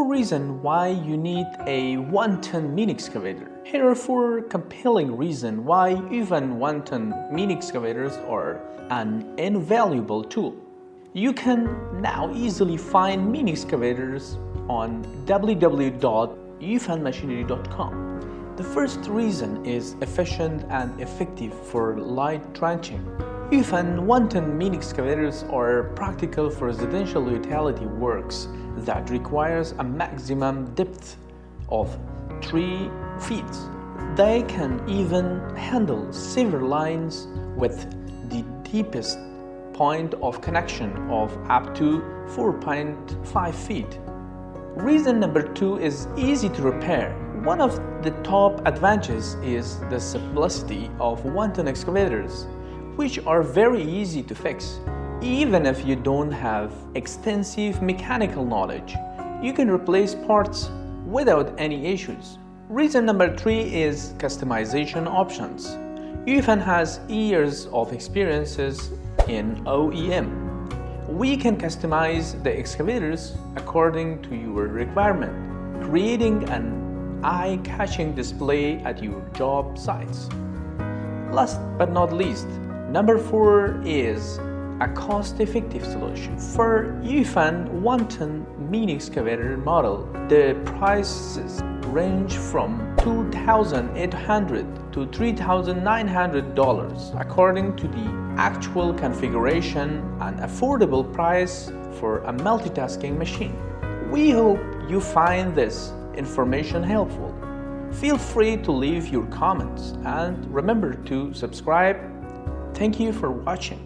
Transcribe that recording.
reasons why you need a 1-ton mini excavator. Here are 4 compelling reasons why YUFAN 1-ton mini excavators are an invaluable tool. You can now easily find mini excavators on www.ufanmachinery.com. The first reason is efficient and effective for light trenching. YUFAN 1-ton mini excavators are practical for residential utility works that requires a maximum depth of 3 feet. They can even handle severe lines with the deepest point of connection of up to 4.5 feet. Reason number 2 is easy to repair. One of the top advantages is the simplicity of 1-ton excavators, which are very easy to fix. Even if you don't have extensive mechanical knowledge, you can replace parts without any issues. Reason number 3 is customization options. YUFAN has years of experiences in OEM. We can customize the excavators according to your requirement, creating an eye-catching display at your job sites. Last but not least, number 4 is a cost-effective solution. For YUFAN 1-ton mini excavator model, the prices range from $2,800 to $3,900 according to the actual configuration and affordable price for a multitasking machine. We hope you find this information helpful. Feel free to leave your comments and remember to subscribe. Thank you for watching.